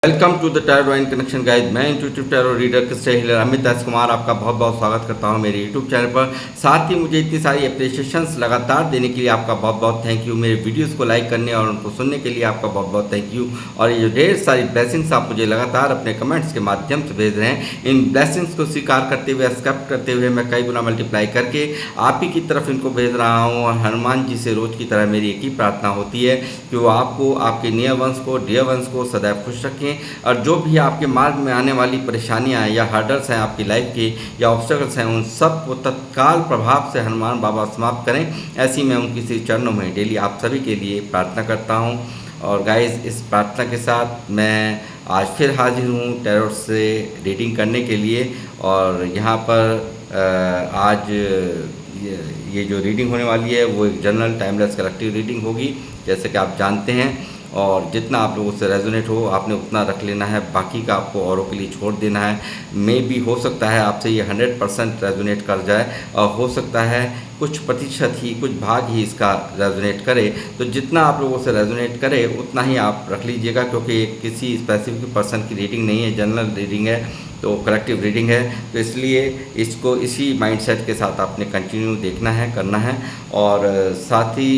Welcome to the tarot drawing connection guide. मैं intuitive tarot reader crystal healer Amit Das Kumar आपका बहुत बहुत स्वागत करता हूं मेरे यूट्यूब चैनल पर। साथ ही मुझे इतनी सारी अप्रिशिएशंस लगातार देने के लिए आपका बहुत बहुत थैंक यू। मेरे वीडियोस को लाइक करने और उनको सुनने के लिए आपका बहुत बहुत थैंक यू। और ये जो ढेर सारी ब्लेसिंग्स आप मुझे लगातार अपने कमेंट्स के माध्यम से भेज रहे हैं, इन ब्लेसिंग्स को स्वीकार करते हुए, एक्सेप्ट करते हुए मैं कई गुना मल्टीप्लाई करके आप ही की तरफ इनको भेज रहा हूँ। और हनुमान जी से रोज़ की तरह मेरी एक ही प्रार्थना होती है कि वो आपको, आपके नियर वंश को, डियर वंश को सदैव खुश रखें। और जो भी आपके मार्ग में आने वाली परेशानियां या हर्डल्स हैं आपकी लाइफ की, या ऑब्स्टेकल्स हैं, उन सब को तत्काल प्रभाव से हनुमान बाबा समाप्त करें। ऐसी मैं उनकी श्री चरणों में डेली आप सभी के लिए प्रार्थना करता हूं। और गाइस, इस प्रार्थना के साथ मैं आज फिर हाजिर हूं टैरो से रीडिंग करने के लिए। और यहाँ पर आज ये जो रीडिंग होने वाली है वो एक जनरल टाइमलेस कलेक्टिव रीडिंग होगी, जैसे कि आप जानते हैं। और जितना आप लोगों से रेजोनेट हो आपने उतना रख लेना है, बाकी का आपको औरों के लिए छोड़ देना है। मे भी हो सकता है आपसे ये 100% रेजोनेट कर जाए, और हो सकता है कुछ प्रतिशत ही, कुछ भाग ही इसका रेजोनेट करे। तो जितना आप लोगों से रेजोनेट करे उतना ही आप रख लीजिएगा, क्योंकि किसी स्पेसिफिक पर्सन की रीडिंग नहीं है, जनरल रीडिंग है, तो कलेक्टिव रीडिंग है। तो इसलिए इसको इसी माइंडसेट के साथ आपने कंटिन्यू देखना है, करना है। और साथ ही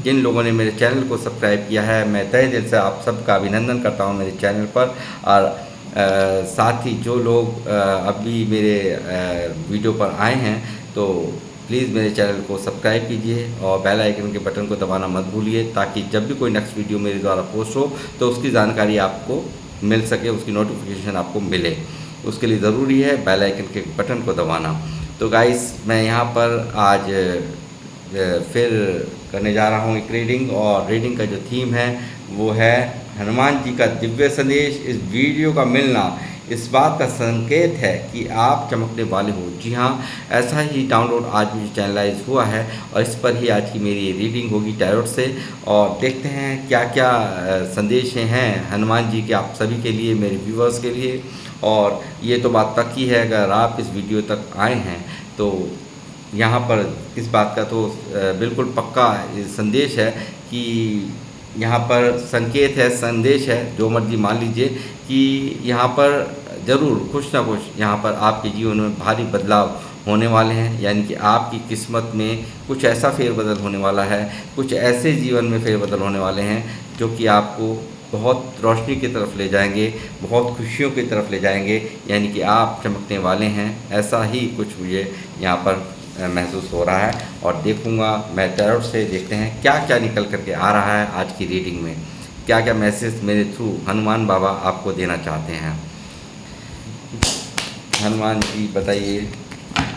जिन लोगों ने मेरे चैनल को सब्सक्राइब किया है, मैं तहे दिल से आप सबका अभिनंदन करता हूं मेरे चैनल पर। और साथ ही जो लोग अभी मेरे वीडियो पर आए हैं, तो प्लीज़ मेरे चैनल को सब्सक्राइब कीजिए और बेल आइकन के बटन को दबाना मत भूलिए, ताकि जब भी कोई नेक्स्ट वीडियो मेरे द्वारा पोस्ट हो तो उसकी जानकारी आपको मिल सके, उसकी नोटिफिकेशन आपको मिले। उसके लिए ज़रूरी है बेल आइकन के बटन को दबाना। तो गाइस, मैं यहाँ पर आज फिर करने जा रहा हूँ एक रीडिंग, और रीडिंग का जो थीम है वो है हनुमान जी का दिव्य संदेश। इस वीडियो का मिलना इस बात का संकेत है कि आप चमकने वाले हो। जी हाँ, ऐसा ही डाउनलोड आज मुझे चैनलाइज हुआ है, और इस पर ही आज की मेरी रीडिंग होगी टैरोट से। और देखते हैं क्या क्या संदेश हैं हनुमान जी के आप सभी के लिए, मेरे व्यूवर्स के लिए। और ये तो बात पक्की है, अगर आप इस वीडियो तक आए हैं तो यहाँ पर इस बात का तो बिल्कुल पक्का संदेश है कि यहाँ पर संकेत है, संदेश है, जो मर्जी मान लीजिए, कि यहाँ पर ज़रूर कुछ ना कुछ यहाँ पर आपके जीवन में भारी बदलाव होने वाले हैं। यानी कि आपकी किस्मत में कुछ ऐसा फेरबदल होने वाला है, कुछ ऐसे जीवन में फेरबदल होने वाले हैं जो कि आपको बहुत रोशनी की तरफ ले जाएंगे, बहुत खुशियों की तरफ ले जाएंगे। यानी कि आप चमकने वाले हैं, ऐसा ही कुछ मुझे यहाँ पर महसूस हो रहा है। और देखूंगा मैं टैरोट से, देखते हैं क्या क्या निकल करके आ रहा है आज की रीडिंग में, क्या क्या मैसेज मेरे थ्रू हनुमान बाबा आपको देना चाहते हैं। हनुमान जी बताइए,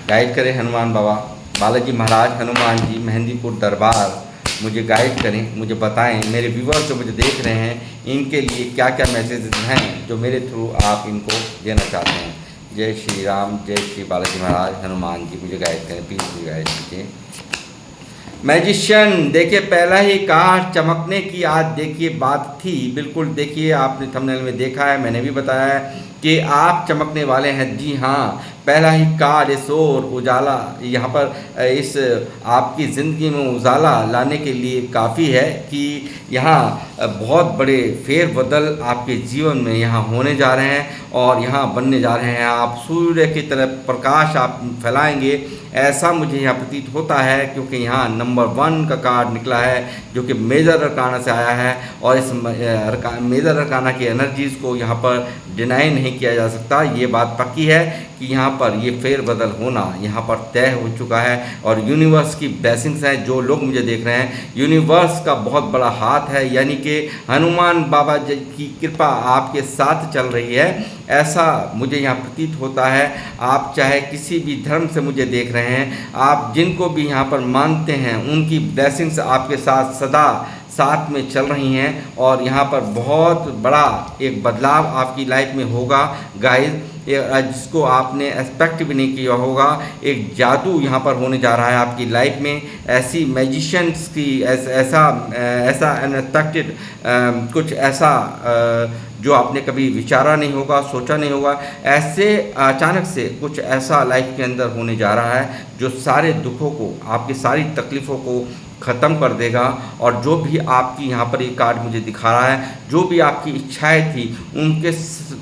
गाइड करें हनुमान बाबा, बालाजी महाराज, हनुमान जी, मेहंदीपुर दरबार, मुझे गाइड करें, मुझे बताएं, मेरे व्यूवर्स जो मुझे देख रहे हैं इनके लिए क्या क्या मैसेजेस हैं जो मेरे थ्रू आप इनको देना चाहते हैं। जय श्री राम, जय श्री बालाजी महाराज, हनुमान जी मुझे गाइड करें, प्लीज़ मुझे गाइड कीजिए। मैजिशियन, देखिए पहला ही कार्ड चमकने की आज देखिए बात थी। बिल्कुल देखिए, आपने थंबनेल में देखा है, मैंने भी बताया है कि आप चमकने वाले हैं। जी हाँ, पहला ही कार्ड इस ओर उजाला, यहाँ पर इस आपकी ज़िंदगी में उजाला लाने के लिए काफ़ी है कि यहाँ बहुत बड़े फेरबदल आपके जीवन में यहाँ होने जा रहे हैं, और यहाँ बनने जा रहे हैं। आप सूर्य की तरह प्रकाश आप फैलाएंगे, ऐसा मुझे यहाँ प्रतीत होता है, क्योंकि यहाँ नंबर 1 का कार्ड निकला है जो कि मेजर अरकाना से आया है। और इस मेजर अरकाना की एनर्जीज़ को यहाँ पर डिनाई नहीं किया जा सकता। ये बात पक्की है कि यहाँ पर ये फेरबदल होना यहाँ पर तय हो चुका है, और यूनिवर्स की ब्लेसिंग्स हैं। जो लोग मुझे देख रहे हैं, यूनिवर्स का बहुत बड़ा हाथ है, यानी कि हनुमान बाबा जी की कृपा आपके साथ चल रही है, ऐसा मुझे यहाँ प्रतीत होता है। आप चाहे किसी भी धर्म से मुझे देख रहे हैं, आप जिनको भी यहाँ पर मानते हैं, उनकी ब्लेसिंग्स आपके साथ सदा साथ में चल रही हैं। और यहाँ पर बहुत बड़ा एक बदलाव आपकी लाइफ में होगा गाइस, जिसको आपने एक्सपेक्ट भी नहीं किया होगा। एक जादू यहाँ पर होने जा रहा है आपकी लाइफ में, ऐसी मैजिशियंस की ऐसा अनएक्सपेक्टेड कुछ ऐसा जो आपने कभी विचारा नहीं होगा, सोचा नहीं होगा, ऐसे अचानक से कुछ ऐसा लाइफ के अंदर होने जा रहा है जो सारे दुखों को, आपकी सारी तकलीफ़ों को ख़त्म कर देगा। और जो भी आपकी यहाँ पर ये कार्ड मुझे दिखा रहा है, जो भी आपकी इच्छाएं थी उनके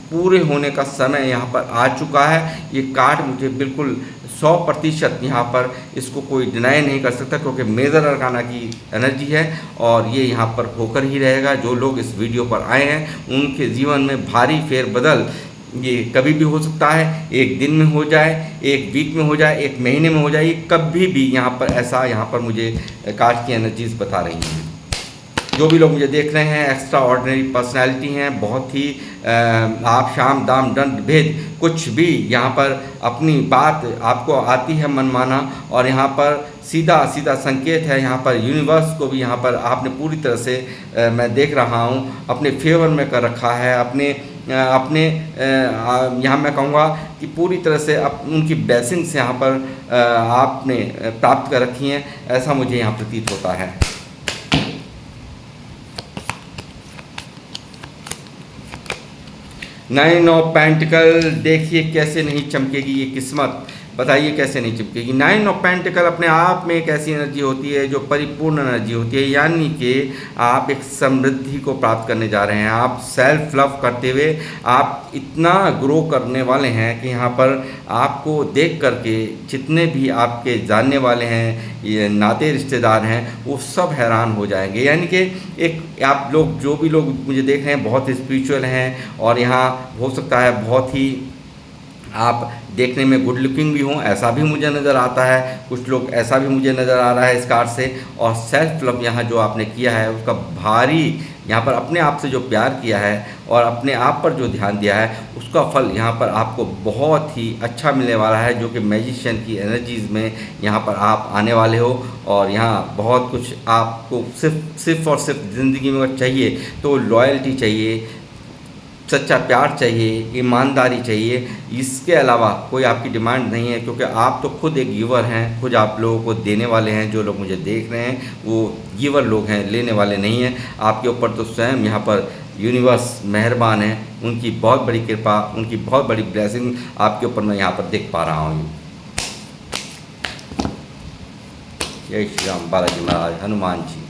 पूरे होने का समय यहाँ पर आ चुका है। ये कार्ड मुझे बिल्कुल 100% यहाँ पर इसको कोई डिनाई नहीं कर सकता, क्योंकि मेजर अरकाना की एनर्जी है और ये यहाँ पर होकर ही रहेगा। जो लोग इस वीडियो पर आए हैं उनके जीवन में भारी फेरबदल ये कभी भी हो सकता है। एक दिन में हो जाए, एक वीक में हो जाए, एक महीने में हो जाए, ये कभी भी यहाँ पर ऐसा यहाँ पर मुझे कार्ड की एनर्जीज बता रही हैं। जो भी लोग मुझे देख रहे हैं एक्स्ट्रा ऑर्डिनरी पर्सनैलिटी हैं, बहुत ही आप शाम दाम दंड भेद कुछ भी यहाँ पर अपनी बात आपको आती है मनमाना, और यहाँ पर सीधा सीधा संकेत है यहाँ पर यूनिवर्स को भी यहाँ पर आपने पूरी तरह से मैं देख रहा हूँ अपने फेवर में कर रखा है। अपने यहाँ मैं कहूँगा कि पूरी तरह से उनकी ब्लेसिंग्स यहाँ पर आपने प्राप्त कर रखी हैं, ऐसा मुझे यहाँ प्रतीत होता है। 9 ऑफ पेंटिकल, देखिए कैसे नहीं चमकेगी ये किस्मत, बताइए कैसे नहीं चमकेगी। 9 ऑफ पेंटिकल अपने आप में एक ऐसी एनर्जी होती है जो परिपूर्ण एनर्जी होती है, यानी कि आप एक समृद्धि को प्राप्त करने जा रहे हैं। आप सेल्फ लव करते हुए आप इतना ग्रो करने वाले हैं कि यहाँ पर आपको देख करके जितने भी आपके जानने वाले हैं, ये नाते रिश्तेदार हैं, वो सब हैरान हो जाएंगे। यानी कि एक आप लोग जो भी लोग मुझे देख रहे हैं बहुत स्पिरिचुअल हैं, और यहाँ हो सकता है बहुत ही आप देखने में गुड लुकिंग भी हों, ऐसा भी मुझे नज़र आता है। कुछ लोग ऐसा भी मुझे नज़र आ रहा है इस कार्ड से। और सेल्फ लव यहाँ जो आपने किया है उसका भारी यहाँ पर अपने आप से जो प्यार किया है और अपने आप पर जो ध्यान दिया है उसका फल यहाँ पर आपको बहुत ही अच्छा मिलने वाला है, जो कि मैजिशियन की एनर्जीज़ में यहाँ पर आप आने वाले हो। और यहाँ बहुत कुछ आपको सिर्फ़ और सिर्फ ज़िंदगी में चाहिए तो लॉयल्टी चाहिए, सच्चा प्यार चाहिए, ईमानदारी चाहिए। इसके अलावा कोई आपकी डिमांड नहीं है, क्योंकि आप तो खुद एक गिवर हैं, खुद आप लोगों को देने वाले हैं। जो लोग मुझे देख रहे हैं वो गिवर लोग हैं, लेने वाले नहीं हैं। आपके ऊपर तो स्वयं यहाँ पर यूनिवर्स मेहरबान है, उनकी बहुत बड़ी कृपा, उनकी बहुत बड़ी ब्लेसिंग आपके ऊपर मैं यहाँ पर देख पा रहा हूँ। जय श्री राम, बालाजी महाराज, हनुमान जी।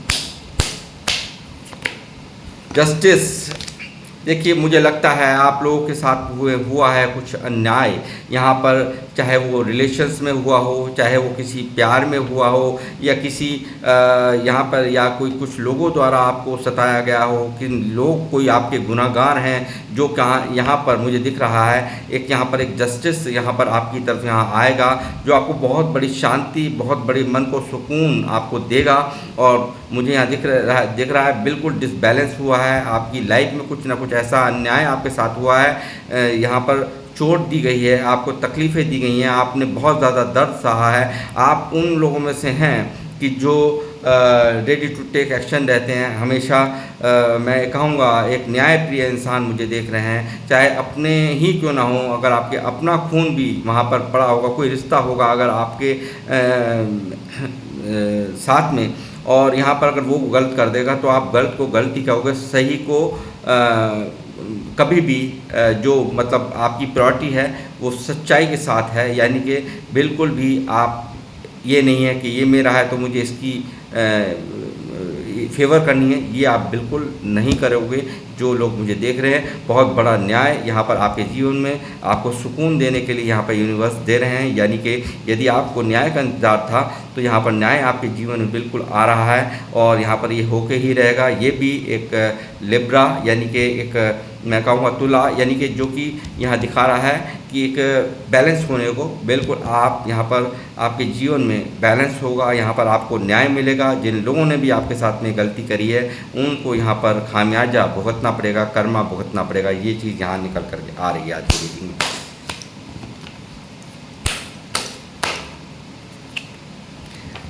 जस्टिस, देखिए मुझे लगता है आप लोगों के साथ हुआ है कुछ अन्याय यहाँ पर, चाहे वो रिलेशंस में हुआ हो, चाहे वो किसी प्यार में हुआ हो, या किसी यहाँ पर या कोई कुछ लोगों द्वारा आपको सताया गया हो, कि लोग कोई आपके गुनहगार हैं जो कहाँ यहाँ पर मुझे दिख रहा है। एक यहाँ पर एक जस्टिस यहाँ पर आपकी तरफ यहाँ आएगा जो आपको बहुत बड़ी शांति, बहुत बड़ी मन को सुकून आपको देगा। और मुझे यहाँ दिख रहा है बिल्कुल डिसबैलेंस हुआ है आपकी लाइफ में, कुछ ना कुछ ऐसा अन्याय आपके साथ हुआ है, यहाँ पर चोट दी गई है, आपको तकलीफ़ें दी गई हैं, आपने बहुत ज़्यादा दर्द सहा है। आप उन लोगों में से हैं कि जो रेडी टू टेक एक्शन रहते हैं हमेशा। मैं कहूँगा एक न्यायप्रिय इंसान मुझे देख रहे हैं, चाहे अपने ही क्यों ना हो, अगर आपके अपना खून भी वहाँ पर पड़ा होगा, कोई रिश्ता होगा अगर आपके साथ में, और यहाँ पर अगर वो गलत कर देगा तो आप गलत को गलती कहोगे, सही को कभी भी जो मतलब आपकी प्रायोरिटी है वो सच्चाई के साथ है। यानी कि बिल्कुल भी आप ये नहीं है कि ये मेरा है तो मुझे इसकी फेवर करनी है, ये आप बिल्कुल नहीं करोगे। जो लोग मुझे देख रहे हैं बहुत बड़ा न्याय यहाँ पर आपके जीवन में आपको सुकून देने के लिए यहाँ पर यूनिवर्स दे रहे हैं। यानी कि यदि आपको न्याय का इंतजार था तो यहाँ पर न्याय आपके जीवन में बिल्कुल आ रहा है, और यहाँ पर ये होके ही रहेगा। ये भी एक लिब्रा यानी कि एक मैं कहूँगा तुला, यानी कि जो कि यहाँ दिखा रहा है कि एक बैलेंस होने को, बिल्कुल आप यहाँ पर आपके जीवन में बैलेंस होगा, यहाँ पर आपको न्याय मिलेगा। जिन लोगों ने भी आपके साथ में गलती करी है उनको यहाँ पर खामियाजा भुगतना पड़ेगा, कर्मा भुगतना पड़ेगा। ये चीज़ यहाँ निकल करके आ रही है आज की रीडिंग में।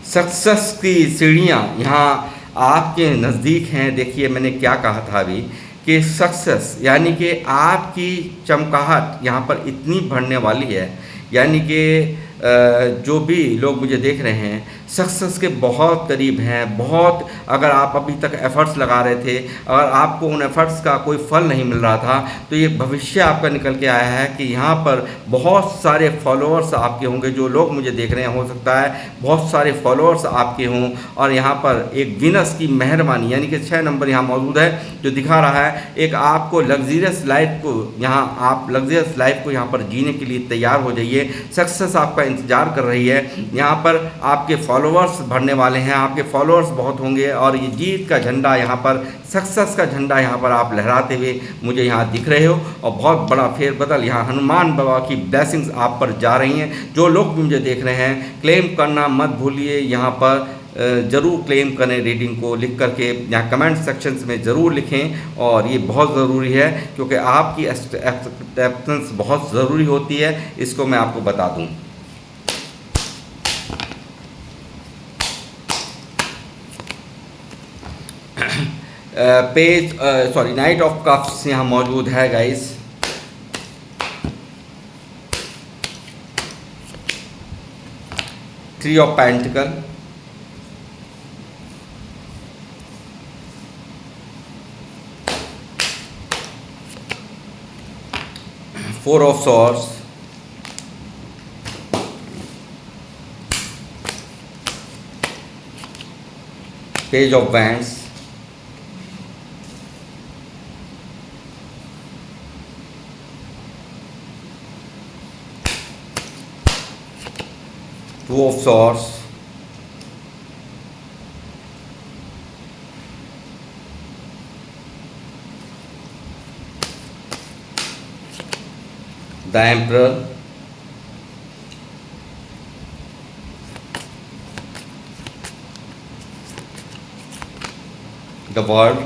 सक्सेस की सीढ़ियाँ यहाँ आपके नज़दीक हैं। देखिए मैंने क्या कहा था अभी कि सक्सेस यानी कि आपकी चमकाहट यहाँ पर इतनी बढ़ने वाली है, यानी कि जो भी लोग मुझे देख रहे हैं सक्सेस के बहुत करीब हैं। बहुत, अगर आप अभी तक एफ़र्ट्स लगा रहे थे, अगर आपको उन एफ़र्ट्स का कोई फल नहीं मिल रहा था, तो ये भविष्य आपका निकल के आया है कि यहाँ पर बहुत सारे फॉलोअर्स आपके होंगे। जो लोग मुझे देख रहे हैं, हो सकता है बहुत सारे फॉलोअर्स आपके हों, और यहाँ पर एक विनस की मेहरबानी यानी कि 6 नंबर यहाँ मौजूद है जो दिखा रहा है एक आपको लग्जरियस लाइफ को, यहाँ आप लग्जरियस लाइफ को यहाँ पर जीने के लिए तैयार हो जाइए। सक्सेस आपका इंतजार कर रही है। यहाँ पर आपके फॉलोअर्स बढ़ने वाले हैं, आपके फॉलोअर्स बहुत होंगे, और ये जीत का झंडा यहाँ पर, सक्सेस का झंडा यहाँ पर आप लहराते हुए मुझे यहाँ दिख रहे हो। और बहुत बड़ा फेरबदल, यहाँ हनुमान बाबा की ब्लेसिंग्स आप पर जा रही हैं। जो लोग भी मुझे देख रहे हैं, क्लेम करना मत भूलिए। यहाँ पर ज़रूर क्लेम करें रीडिंग को, लिख करके यहाँ कमेंट सेक्शंस में ज़रूर लिखें, और ये बहुत ज़रूरी है क्योंकि आपकी एक्सेप्टेंस बहुत ज़रूरी होती है। इसको मैं आपको बता दूँ। नाइट ऑफ कप्स यहाँ मौजूद है guys. Three of pentacle, four of swords, page of wands, two of swords, the emperor, the world,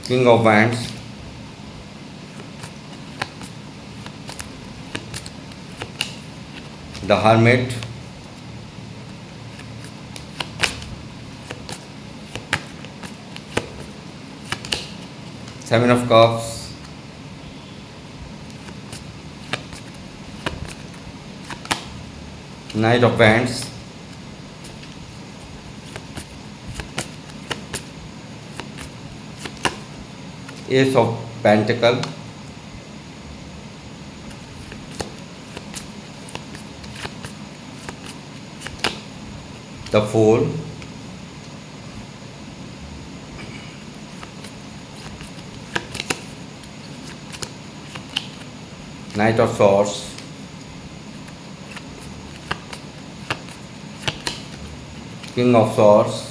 king of wands, the hermit, seven of cups, knight of wands, ace of pentacle, the four, knight of swords, king of swords,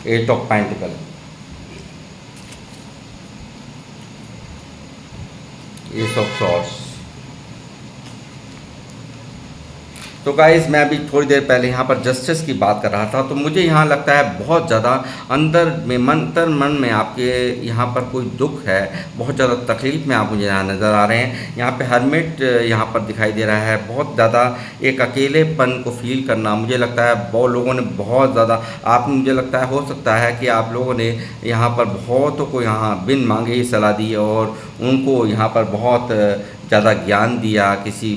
eight of pentacle, ace of swords. तो guys, मैं अभी थोड़ी देर पहले यहाँ पर justice की बात कर रहा था, तो मुझे यहाँ लगता है बहुत ज़्यादा अंदर में मन में आपके यहाँ पर कोई दुख है, बहुत ज़्यादा तकलीफ़ में आप मुझे यहाँ नज़र आ रहे हैं। यहाँ पे हर्मिट यहाँ पर दिखाई दे रहा है, बहुत ज़्यादा एक अकेलेपन को फील करना। मुझे लगता है बहुत लोगों ने बहुत ज़्यादा, आप मुझे लगता है हो सकता है कि आप लोगों ने यहाँ पर बहुतों को यहाँ बिन मांगे ही सलाह दी, और उनको यहाँ पर बहुत ज़्यादा ज्ञान दिया, किसी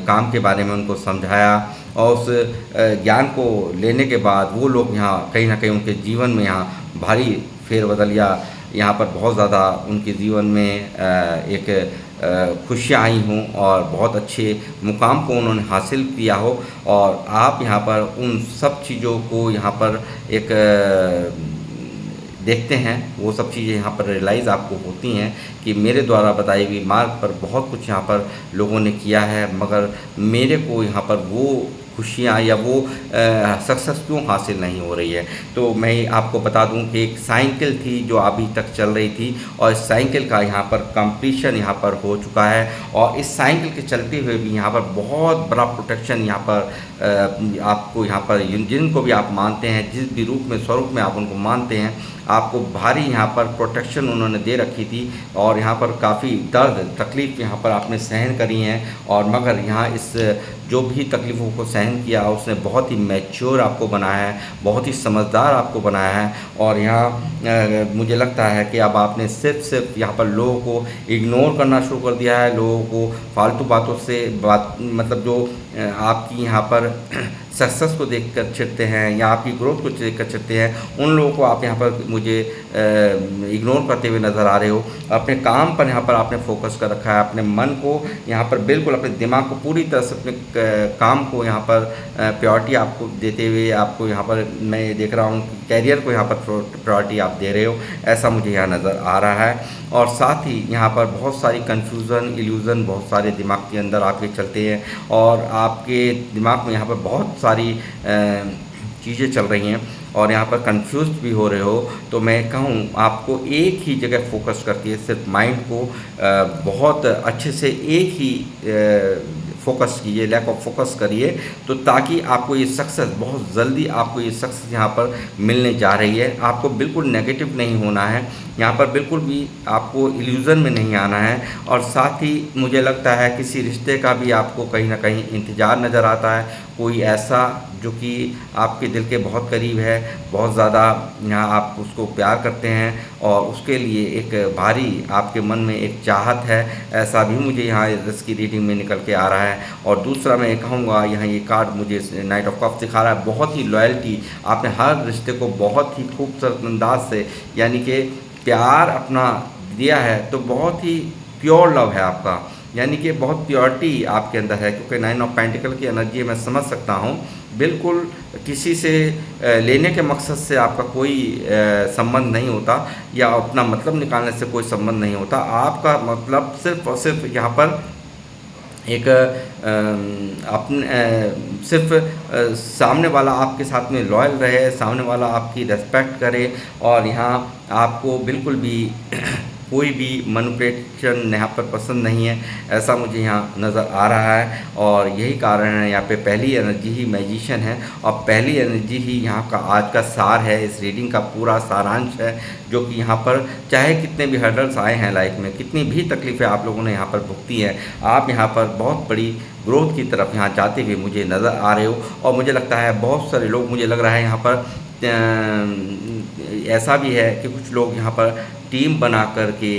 काम के बारे में उनको समझाया, और उस ज्ञान को लेने के बाद वो लोग यहाँ कहीं ना कहीं उनके जीवन में यहाँ भारी फेरबदल, या यहाँ पर बहुत ज़्यादा उनके जीवन में एक खुशियाँ आई हों, और बहुत अच्छे मुकाम को उन्होंने हासिल किया हो, और आप यहाँ पर उन सब चीज़ों को यहाँ पर एक देखते हैं। वो सब चीज़ें यहाँ पर रियलाइज़ आपको होती हैं कि मेरे द्वारा बताई हुई मार्ग पर बहुत कुछ यहाँ पर लोगों ने किया है, मगर मेरे को यहाँ पर वो खुशियाँ या वो सक्सेस क्यों हासिल नहीं हो रही है। तो मैं आपको बता दूं कि एक साइकिल थी जो अभी तक चल रही थी, और इस साइकिल का यहाँ पर कंप्लीशन यहाँ पर हो चुका है, और इस साइकिल के चलते हुए भी यहाँ पर बहुत बड़ा प्रोटेक्शन यहाँ पर आपको यहाँ पर जिनको भी आप मानते हैं, जिस भी रूप में स्वरूप में आप उनको मानते हैं, आपको भारी यहाँ पर प्रोटेक्शन उन्होंने दे रखी थी, और यहाँ पर काफ़ी दर्द तकलीफ़ यहाँ पर आपने सहन करी हैं, और मगर यहाँ इस जो भी तकलीफ़ों को सहन किया उसने बहुत ही मैच्योर आपको बनाया है, बहुत ही समझदार आपको बनाया है। और यहाँ मुझे लगता है कि अब आपने सिर्फ यहाँ पर लोगों को इग्नोर करना शुरू कर दिया है, लोगों को फालतू बातों से बात मतलब जो आपकी यहाँ पर सक्सेस को देखकर चिढ़ते हैं या आपकी ग्रोथ को देखकर चिढ़ते हैं, उन लोगों को आप यहाँ पर मुझे इग्नोर करते हुए नज़र आ रहे हो। अपने काम पर यहाँ पर आपने फोकस कर रखा है, अपने मन को यहाँ पर बिल्कुल अपने दिमाग को पूरी तरह से अपने काम को यहाँ पर प्रायोरिटी आपको देते हुए, आपको यहाँ पर मैं देख रहा हूँ कि कैरियर को यहाँ पर प्रायोरिटी आप दे रहे हो, ऐसा मुझे यहाँ नज़र आ रहा है। और साथ ही यहाँ पर बहुत सारी कन्फ्यूज़न इल्यूज़न बहुत सारे दिमाग के अंदर आपके चलते हैं और आपके दिमाग में यहाँ पर बहुत सारी चीज़ें चल रही हैं और यहाँ पर कंफ्यूज भी हो रहे हो। तो मैं कहूँ आपको एक ही जगह फोकस करके सिर्फ माइंड को बहुत अच्छे से एक ही फोकस कीजिए, लैक ऑफ फोकस करिए, तो ताकि आपको ये सक्सेस बहुत जल्दी आपको ये सक्सेस यहाँ पर मिलने जा रही है। आपको बिल्कुल नेगेटिव नहीं होना है, यहाँ पर बिल्कुल भी आपको इल्यूज़न में नहीं आना है। और साथ ही मुझे लगता है किसी रिश्ते का भी आपको कहीं ना कहीं इंतज़ार नज़र आता है, कोई ऐसा जो कि आपके दिल के बहुत करीब है, बहुत ज़्यादा यहाँ आप उसको प्यार करते हैं और उसके लिए एक भारी आपके मन में एक चाहत है, ऐसा भी मुझे यहाँ इसकी रीडिंग में निकल के आ रहा है। और दूसरा मैं कहूँगा यहाँ ये कार्ड मुझे नाइट ऑफ कप्स दिखा रहा है, बहुत ही लॉयल्टी, आपने हर रिश्ते को बहुत ही खूबसूरत अंदाज से यानी कि प्यार अपना दिया है, तो बहुत ही प्योर लव है आपका, यानी कि बहुत प्योरिटी आपके अंदर है। क्योंकि 9 ऑफ पेंटिकल की एनर्जी मैं समझ सकता हूँ, बिल्कुल किसी से लेने के मकसद से आपका कोई संबंध नहीं होता या अपना मतलब निकालने से कोई संबंध नहीं होता। आपका मतलब सिर्फ और सिर्फ यहाँ पर एक अपने सिर्फ सामने वाला आपके साथ में लॉयल रहे, सामने वाला आपकी रेस्पेक्ट करे और यहाँ आपको बिल्कुल भी कोई भी मैनिपुलेशन यहाँ पर पसंद नहीं है, ऐसा मुझे यहाँ नज़र आ रहा है। और यही कारण है यहाँ पे पहली एनर्जी ही मैजिशियन है और पहली एनर्जी ही यहाँ का आज का सार है, इस रीडिंग का पूरा सारांश है, जो कि यहाँ पर चाहे कितने भी हर्डल्स आए हैं लाइफ में, कितनी भी तकलीफ़ें आप लोगों ने यहाँ पर भुगती हैं, आप यहाँ पर बहुत बड़ी ग्रोथ की तरफ यहाँ जाते हुए मुझे नज़र आ रहे हो। और मुझे लगता है बहुत सारे लोग, मुझे लग रहा है यहाँ पर ऐसा भी है कि कुछ लोग यहाँ पर टीम बना कर के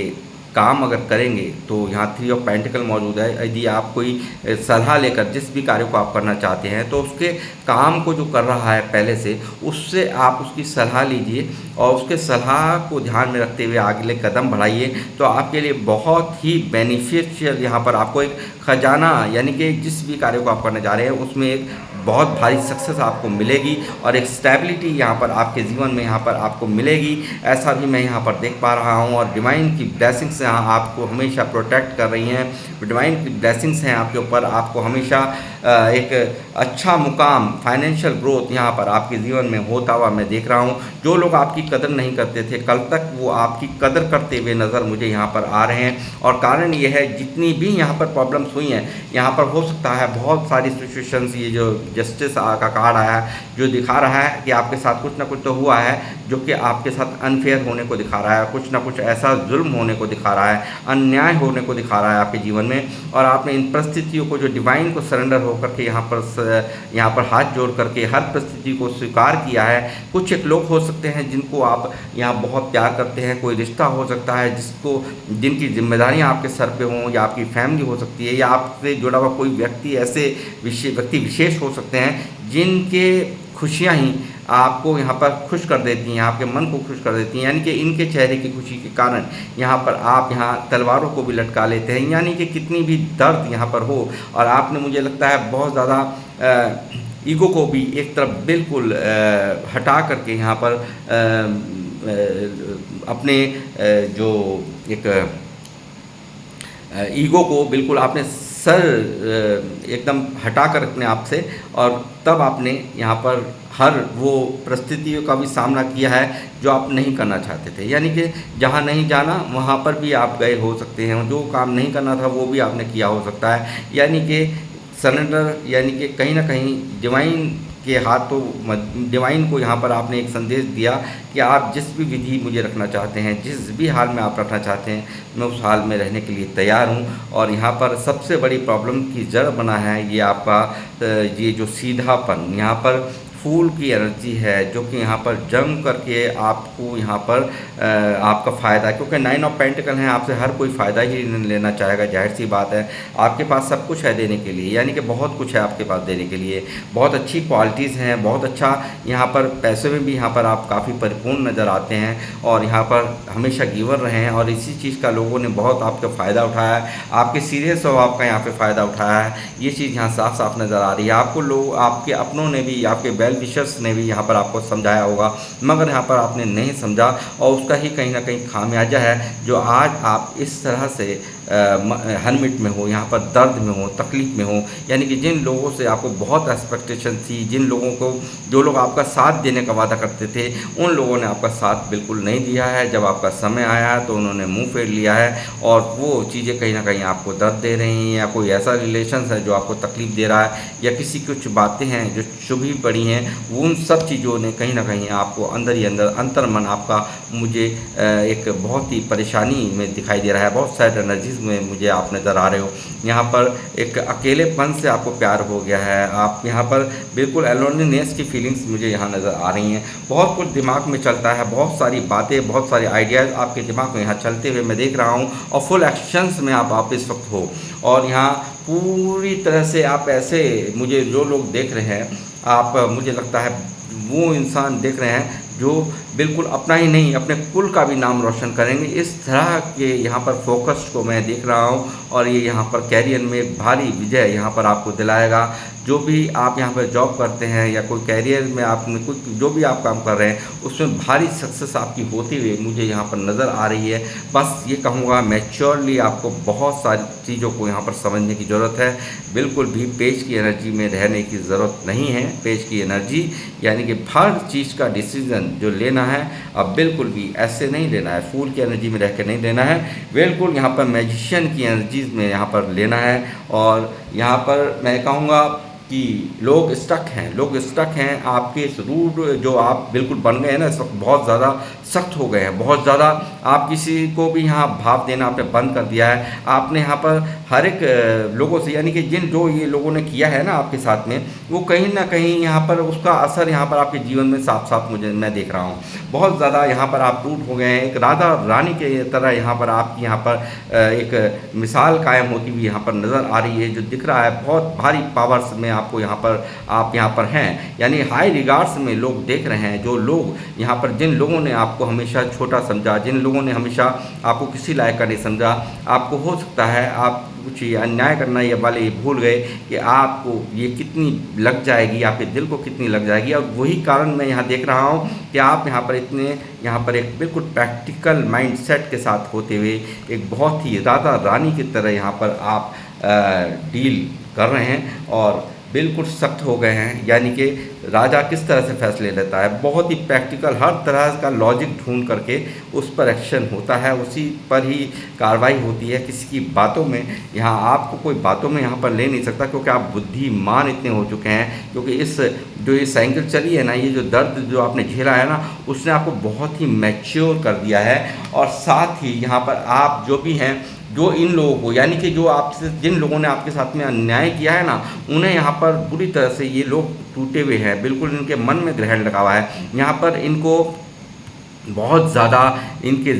काम अगर करेंगे तो यहाँ 3 ऑफ पेंटिकल मौजूद है। यदि आप कोई सलाह लेकर जिस भी कार्य को आप करना चाहते हैं तो उसके काम को जो कर रहा है पहले से, उससे आप उसकी सलाह लीजिए और उसके सलाह को ध्यान में रखते हुए अगले कदम बढ़ाइए, तो आपके लिए बहुत ही बेनिफिशियल यहाँ पर आपको एक खजाना, यानी कि जिस भी कार्य को आप करने जा रहे हैं उसमें एक बहुत भारी सक्सेस आपको मिलेगी और एक स्टेबिलिटी यहाँ पर आपके जीवन में यहाँ पर आपको मिलेगी, ऐसा भी मैं यहाँ पर देख पा रहा हूँ। और डिवाइन की ब्लेसिंग्स यहाँ आपको हमेशा प्रोटेक्ट कर रही हैं, डिवाइन की ब्लेसिंग्स हैं आपके ऊपर, आपको हमेशा एक अच्छा मुकाम, फाइनेंशियल ग्रोथ यहाँ पर आपके जीवन में होता हुआ मैं देख रहा हूँ। जो लोग आपकी कदर नहीं करते थे कल तक, वो आपकी कदर करते हुए नज़र मुझे यहाँ पर आ रहे हैं। और कारण ये है, जितनी भी यहाँ पर प्रॉब्लम्स हुई हैं, यहाँ पर हो सकता है बहुत सारी सिचुएशंस, ये जो जस्टिस का कार्ड आया है जो दिखा रहा है कि आपके साथ कुछ ना कुछ तो हुआ है जो कि आपके साथ अनफेयर होने को दिखा रहा है, कुछ ना कुछ ऐसा जुल्म होने को दिखा रहा है, अन्याय होने को दिखा रहा है आपके जीवन में। और आपने इन परिस्थितियों को, जो डिवाइन को सरेंडर होकर के यहाँ पर हाथ जोड़ करके हर परिस्थिति को स्वीकार किया है। कुछ एक लोग हो सकते हैं जिनको आप यहाँ बहुत प्यार करते हैं, कोई रिश्ता हो सकता है जिनकी जिम्मेदारियाँ आपके सर पे हों, या आपकी फैमिली हो सकती है, या आपसे जुड़ा हुआ कोई व्यक्ति, ऐसे व्यक्ति विशेष हो सकते हैं जिनके खुशियाँ ही आपको यहाँ पर खुश कर देती हैं, आपके मन को खुश कर देती हैं। यानी कि इनके चेहरे की खुशी के कारण यहाँ पर आप यहाँ तलवारों को भी लटका लेते हैं, यानी कि कितनी भी दर्द यहाँ पर हो और आपने, मुझे लगता है, बहुत ज़्यादा ईगो को भी एक तरफ बिल्कुल हटा करके यहाँ पर अपने जो एक ईगो को बिल्कुल आपने सर एकदम हटा कर अपने आप से, और तब आपने यहाँ पर हर वो परिस्थितियों का भी सामना किया है जो आप नहीं करना चाहते थे। यानी कि जहाँ नहीं जाना वहाँ पर भी आप गए हो सकते हैं, जो काम नहीं करना था वो भी आपने किया हो सकता है। यानी कि सरेंडर, यानी कि कहीं ना कहीं डिवाइन के हाथों, डिवाइन को यहाँ पर आपने एक संदेश दिया कि आप जिस भी विधि मुझे रखना चाहते हैं, जिस भी हाल में आप रखना चाहते हैं, मैं उस हाल में रहने के लिए तैयार हूँ। और यहाँ पर सबसे बड़ी प्रॉब्लम की जड़ बना है ये आपका ये जो सीधापन, यहाँ पर फूल की एनर्जी है जो कि यहाँ पर जम करके आपको यहाँ पर आपका फ़ायदा, क्योंकि 9 ऑफ पेंटिकल हैं, आपसे हर कोई फ़ायदा ही लेना चाहेगा, जाहिर सी बात है। आपके पास सब कुछ है देने के लिए, यानी कि बहुत कुछ है आपके पास देने के लिए, बहुत अच्छी क्वालिटीज़ हैं, बहुत अच्छा यहाँ पर पैसे में भी यहाँ पर आप काफ़ी परिपूर्ण नज़र आते हैं और यहाँ पर हमेशा गिवर रहे हैं और इसी चीज़ का लोगों ने बहुत आपका फ़ायदा उठाया है, आपके सीधे स्वभाव का यहाँ पर फ़ायदा उठाया है। ये चीज़ यहाँ साफ साफ नज़र आ रही है। आपको लोग, आपके अपनों ने भी, आपके वेल विशर्स ने भी यहाँ पर आपको समझाया होगा, मगर यहाँ पर आपने नहीं समझा और उसका ही कहीं ना कहीं खामियाजा है जो आज आप इस तरह से हरमिट में हो, यहाँ पर दर्द में हो, तकलीफ़ में हो। यानी कि जिन लोगों से आपको बहुत एक्सपेक्टेशन थी, जिन लोगों को, जो लोग आपका साथ देने का वादा करते थे, उन लोगों ने आपका साथ बिल्कुल नहीं दिया है। जब आपका समय आया तो उन्होंने मुंह फेर लिया है और वो चीज़ें कहीं ना कहीं आपको दर्द दे रही हैं, या कोई ऐसा रिलेशन है जो आपको तकलीफ़ दे रहा है, या किसी कुछ बातें हैं जो चुभी पड़ी हैं, उन सब चीज़ों ने कहीं ना कहीं आपको अंदर ही अंदर, अंतर्मन आपका मुझे एक बहुत ही परेशानी में दिखाई दे रहा है, बहुत सैड एनर्जीज में मुझे आप नज़र आ रहे हो। यहाँ पर एक अकेलेपन से आपको प्यार हो गया है, आप यहाँ पर बिल्कुल एलोनीनेस की फीलिंग्स मुझे यहाँ नज़र आ रही हैं। बहुत कुछ दिमाग में चलता है, बहुत सारी बातें, बहुत सारे आइडियाज़ आपके दिमाग में यहाँ चलते हुए मैं देख रहा हूँ और फुल एक्शंस में आप इस वक्त हो। और यहाँ पूरी तरह से आप ऐसे, मुझे जो लोग देख रहे हैं, आप, मुझे लगता है वो इंसान देख रहे हैं जो बिल्कुल अपना ही नहीं, अपने कुल का भी नाम रोशन करेंगे। इस तरह के यहाँ पर फोकस को मैं देख रहा हूँ और ये यहाँ पर कैरियर में भारी विजय यहाँ पर आपको दिलाएगा। जो भी आप यहाँ पर जॉब करते हैं या कोई कैरियर में आपने कुछ, जो भी आप काम कर रहे हैं, उसमें भारी सक्सेस आपकी होती हुई मुझे यहाँ पर नज़र आ रही है। बस ये कहूँगा, मैच्योरली आपको बहुत सारी चीज़ों को यहाँ पर समझने की ज़रूरत है। बिल्कुल भी पेज की एनर्जी में रहने की ज़रूरत नहीं है। पेज की एनर्जी यानी कि हर चीज़ का डिसीज़न जो लेना है, अब बिल्कुल भी ऐसे नहीं लेना है, फूल की एनर्जी में रह कर नहीं लेना है, बिल्कुल यहाँ पर मैजिशियन की एनर्जीज में यहाँ पर लेना है। और यहाँ पर मैं कहूँगा कि लोग स्टक हैं आपके इस रूट जो आप बिल्कुल बन गए हैं ना, इस वक्त बहुत ज़्यादा सख्त हो गए हैं, बहुत ज़्यादा आप किसी को भी यहाँ भाव देना आपने बंद कर दिया है। आपने यहाँ पर हर एक लोगों से, यानी कि जो ये लोगों ने किया है ना आपके साथ में, वो कहीं ना कहीं यहाँ पर उसका असर यहाँ पर आपके जीवन में साफ साफ मैं देख रहा हूँ। बहुत ज़्यादा यहाँ पर आप टूट हो गए हैं, एक राधा रानी के तरह यहाँ पर आपकी यहाँ पर एक मिसाल कायम होती हुई यहाँ पर नज़र आ रही है, जो दिख रहा है बहुत भारी पावर्स में आपको यहाँ पर, आप यहाँ पर हैं, यानी हाई रिगार्ड्स में लोग देख रहे हैं। जो लोग यहाँ पर, जिन लोगों ने आपको हमेशा छोटा समझा, जिन लोगों ने हमेशा आपको किसी लायक का नहीं समझा, आपको हो सकता है आप कुछ अन्याय करना ये वाले भूल गए कि आपको ये कितनी लग जाएगी, आपके दिल को कितनी लग जाएगी। और वही कारण मैं यहाँ देख रहा हूँ कि आप यहाँ पर इतने, यहाँ पर एक बिल्कुल प्रैक्टिकल माइंडसेट के साथ होते हुए एक बहुत ही राधा रानी की तरह यहाँ पर आप डील कर रहे हैं और बिल्कुल सख्त हो गए हैं। यानी कि राजा किस तरह से फैसले लेता है, बहुत ही प्रैक्टिकल, हर तरह का लॉजिक ढूंढ करके उस पर एक्शन होता है, उसी पर ही कार्रवाई होती है। किसी की बातों में, यहाँ आपको कोई बातों में यहाँ पर ले नहीं सकता, क्योंकि आप बुद्धिमान इतने हो चुके हैं। क्योंकि इस जो ये साइकिल चली है ना, ये जो दर्द जो आपने झेला है ना, उसने आपको बहुत ही मैच्योर कर दिया है। और साथ ही यहाँ पर आप जो भी हैं, जो इन लोगों को, यानी कि जो आपसे, जिन लोगों ने आपके साथ में अन्याय किया है ना, उन्हें यहाँ पर बुरी तरह से ये लोग टूटे हुए हैं, बिल्कुल इनके मन में ग्रहण लगा हुआ है। यहाँ पर इनको बहुत ज़्यादा इनके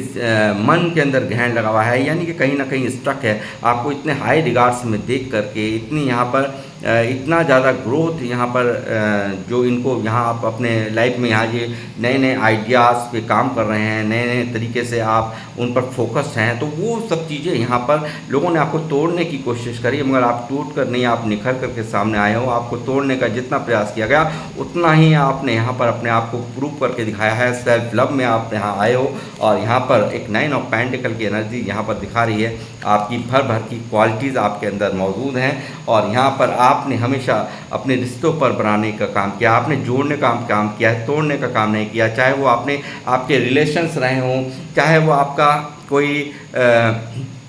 मन के अंदर ग्रहण लगा हुआ है, यानी कि कहीं ना कहीं स्टक है। आपको इतने हाई रिगार्ड्स में देख करके, इतनी यहाँ पर इतना ज़्यादा ग्रोथ यहाँ पर जो इनको यहाँ आप अपने लाइफ में यहाँ ये नए नए आइडियाज़ पे काम कर रहे हैं, नए नए तरीके से आप उन पर फोकस्ड हैं, तो वो सब चीज़ें यहाँ पर लोगों ने आपको तोड़ने की कोशिश करी, मगर आप टूट कर नहीं, आप निखर करके सामने आए हो। आपको तोड़ने का जितना प्रयास किया गया, उतना ही आपने यहाँ पर अपने आप को प्रूव करके दिखाया है। सेल्फ लव में आप यहाँ आए हो और यहाँ पर एक 9 ऑफ पेंटिकल की एनर्जी यहाँ पर दिखा रही है। आपकी भर भर की क्वालिटीज़ आपके अंदर मौजूद हैं और यहाँ पर आपने हमेशा अपने रिश्तों पर बनाने का काम किया, आपने जोड़ने का काम किया है, तोड़ने का काम नहीं किया। चाहे वो आपने आपके रिलेशंस रहे हों, चाहे वो आपका कोई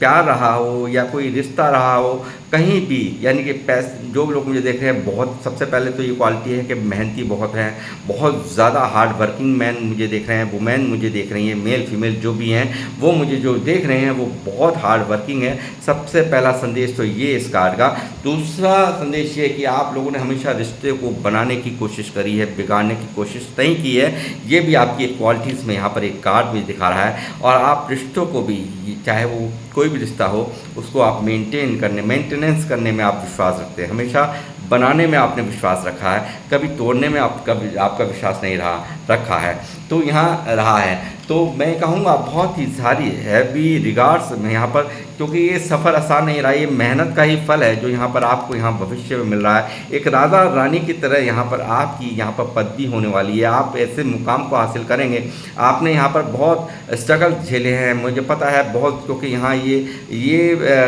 प्यार रहा हो या कोई रिश्ता रहा हो, कहीं भी, यानी कि जो लोग मुझे देख रहे हैं, बहुत सबसे पहले तो ये क्वालिटी है कि मेहनती बहुत हैं, बहुत ज़्यादा हार्ड वर्किंग मैन मुझे देख रहे हैं, वुमेन मुझे देख रही हैं, मेल फीमेल जो भी हैं वो मुझे जो देख रहे हैं वो बहुत हार्ड वर्किंग है। सबसे पहला संदेश तो ये इस कार्ड का। दूसरा संदेश ये है कि आप लोगों ने हमेशा रिश्ते को बनाने की कोशिश करी है, बिगाड़ने की कोशिश नहीं की है। ये भी आपकी एक क्वालिटीज़ में यहाँ पर एक कार्ड में दिखा रहा है। और आप रिश्तों को भी, चाहे वो कोई भी रिश्ता हो, उसको आप मेंटेनेंस करने में आप विश्वास रखते हैं, हमेशा बनाने में आपने विश्वास रखा है, कभी तोड़ने में आपका विश्वास नहीं रखा है। तो यहाँ रहा है, तो मैं कहूँगा बहुत ही सारी हैवी रिगार्ड्स में यहाँ पर, क्योंकि ये सफ़र आसान नहीं रहा, ये मेहनत का ही फल है जो यहाँ पर आपको यहाँ भविष्य में मिल रहा है। एक राजा रानी की तरह यहाँ पर आपकी यहाँ पर पदवी होने वाली है, आप ऐसे मुकाम को हासिल करेंगे। आपने यहाँ पर बहुत स्ट्रगल झेले हैं, मुझे पता है बहुत, क्योंकि यहाँ ये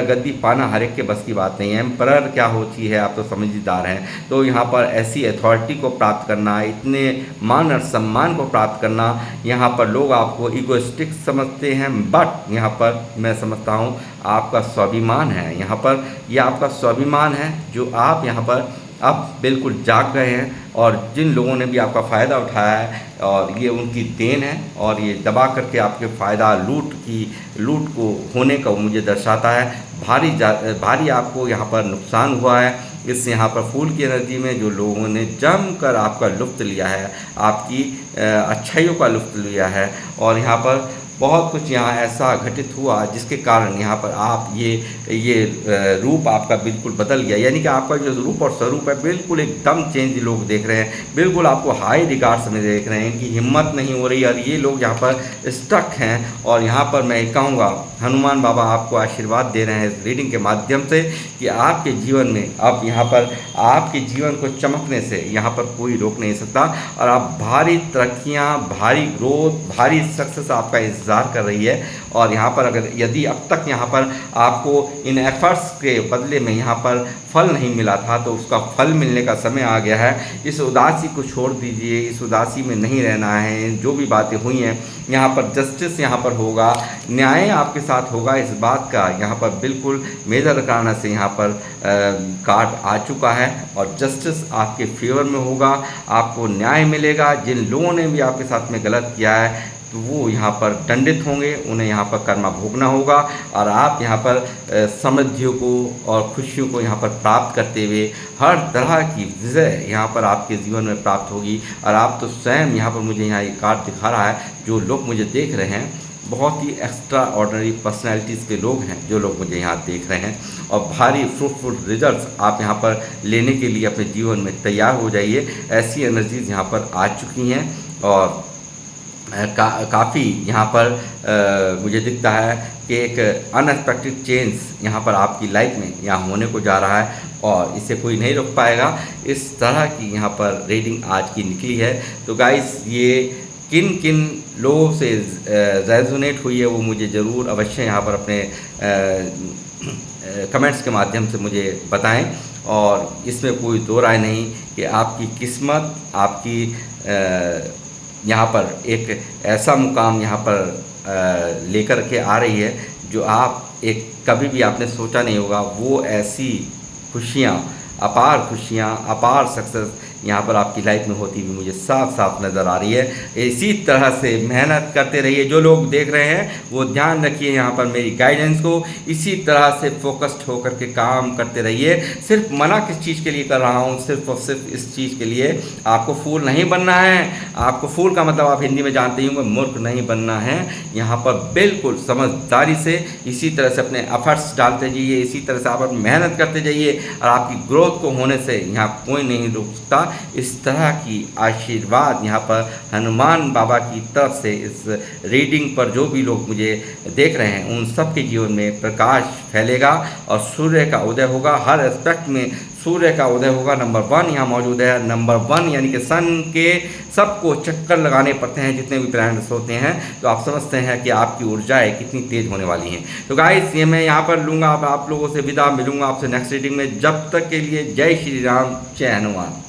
गद्दी पाना हर एक के बस की बात नहीं है। एम्परर क्या होती है, आप तो समझदार हैं। तो यहाँ पर ऐसी अथॉरिटी को प्राप्त करना, इतने मान और सम्मान को प्राप्त करना, यहाँ पर लोग आपको इगोइस्टिक समझते हैं, बट यहाँ पर मैं समझता हूँ आपका स्वाभिमान है, यहाँ पर ये आपका स्वाभिमान है जो आप यहाँ पर अब बिल्कुल जाग गए हैं। और जिन लोगों ने भी आपका फ़ायदा उठाया है, और ये उनकी देन है, और ये दबा करके आपके फ़ायदा लूट को होने का मुझे दर्शाता है। भारी आपको यहाँ पर नुकसान हुआ है। इस यहाँ पर फूल की एनर्जी में जो लोगों ने जमकर आपका लुत्फ़ लिया है, आपकी अच्छाइयों का लुत्फ़ लिया है, और यहाँ पर बहुत कुछ यहाँ ऐसा घटित हुआ जिसके कारण यहाँ पर आप ये रूप आपका बिल्कुल बदल गया, यानी कि आपका जो रूप और स्वरूप है बिल्कुल एकदम चेंज लोग देख रहे हैं, बिल्कुल आपको हाई रिगार्ड्स में देख रहे हैं कि हिम्मत नहीं हो रही, और ये लोग यहाँ पर स्टक हैं। और यहाँ पर मैं कहूँगा हनुमान बाबा आपको आशीर्वाद दे रहे हैं इस रीडिंग के माध्यम से कि आपके जीवन में अब यहाँ पर आपके जीवन को चमकने से यहाँ पर कोई रोक नहीं सकता, और आप भारी तरक्कियाँ, भारी ग्रोथ, भारी सक्सेस आपका इंतज़ार कर रही है। और यहाँ पर अगर यदि अब तक यहाँ पर आपको इन एफर्ट्स के बदले में यहाँ पर फल नहीं मिला था, तो उसका फल मिलने का समय आ गया है। इस उदासी को छोड़ दीजिए, इस उदासी में नहीं रहना है। जो भी बातें हुई हैं यहाँ पर जस्टिस यहाँ पर होगा, न्याय आपके साथ होगा, इस बात का यहाँ पर बिल्कुल मेजर अरकाना से यहाँ पर कार्ड आ चुका है, और जस्टिस आपके फेवर में होगा, आपको न्याय मिलेगा। जिन लोगों ने भी आपके साथ में गलत किया है तो वो यहाँ पर दंडित होंगे, उन्हें यहाँ पर कर्मा भोगना होगा, और आप यहाँ पर समृद्धियों को और खुशियों को यहाँ पर प्राप्त करते हुए हर तरह की विजय यहाँ पर आपके जीवन में प्राप्त होगी। और आप तो स्वयं यहाँ पर मुझे यहाँ एक कार्ड दिखा रहा है, जो लोग मुझे देख रहे हैं बहुत ही एक्स्ट्रा ऑर्डिनरी पर्सनैलिटीज़ के लोग हैं जो लोग मुझे यहाँ देख रहे हैं, और भारी फ्रूटफुल रिजल्ट्स आप यहाँ पर लेने के लिए अपने जीवन में तैयार हो जाइए। ऐसी एनर्जीज़ यहाँ पर आ चुकी हैं, और काफ़ी यहाँ पर मुझे दिखता है कि एक अनएक्सपेक्टेड चेंज यहाँ पर आपकी लाइफ में यहाँ होने को जा रहा है, और इसे कोई नहीं रोक पाएगा। इस तरह की यहाँ पर रीडिंग आज की निकली है। तो गाइस, ये किन किन लोगों से रेजोनेट हुई है वो मुझे ज़रूर अवश्य यहाँ पर अपने कमेंट्स के माध्यम से मुझे बताएं। और इसमें कोई दो राय नहीं कि आपकी किस्मत आपकी यहाँ पर एक ऐसा मुकाम यहाँ पर लेकर के आ रही है जो आप एक कभी भी आपने सोचा नहीं होगा। वो ऐसी खुशियाँ, अपार सक्सेस यहाँ पर आपकी लाइफ में होती हुई मुझे साफ साफ नज़र आ रही है। इसी तरह से मेहनत करते रहिए। जो लोग देख रहे हैं वो ध्यान रखिए यहाँ पर मेरी गाइडेंस को, इसी तरह से फोकस्ड होकर के काम करते रहिए। सिर्फ मना किस चीज़ के लिए कर रहा हूँ, सिर्फ और सिर्फ इस चीज़ के लिए, आपको फूल नहीं बनना है। आपको फूल का मतलब आप हिंदी में जानते ही होंगे, मूर्ख नहीं बनना है। यहाँ पर बिल्कुल समझदारी से इसी तरह से अपने एफर्ट्स डालते जाइए, इसी तरह से आप मेहनत करते जाइए, और आपकी ग्रोथ को होने से यहाँ कोई नहीं रोक सकता। इस तरह की आशीर्वाद यहाँ पर हनुमान बाबा की तरफ से इस रीडिंग पर जो भी लोग मुझे देख रहे हैं उन सब के जीवन में प्रकाश फैलेगा और सूर्य का उदय होगा। हर एस्पेक्ट में सूर्य का उदय होगा। नंबर 1 यहाँ मौजूद है। नंबर 1 यानी कि सन के सबको चक्कर लगाने पड़ते हैं जितने भी प्लैनेट्स होते हैं, तो आप समझते हैं कि आपकी ऊर्जाएं कितनी तेज़ होने वाली हैं। तो गाइस, ये मैं यहाँ पर लूँगा, आप लोगों से विदा, मिलूँगा आपसे नेक्स्ट रीडिंग में। जब तक के लिए जय श्री राम, जय हनुमान।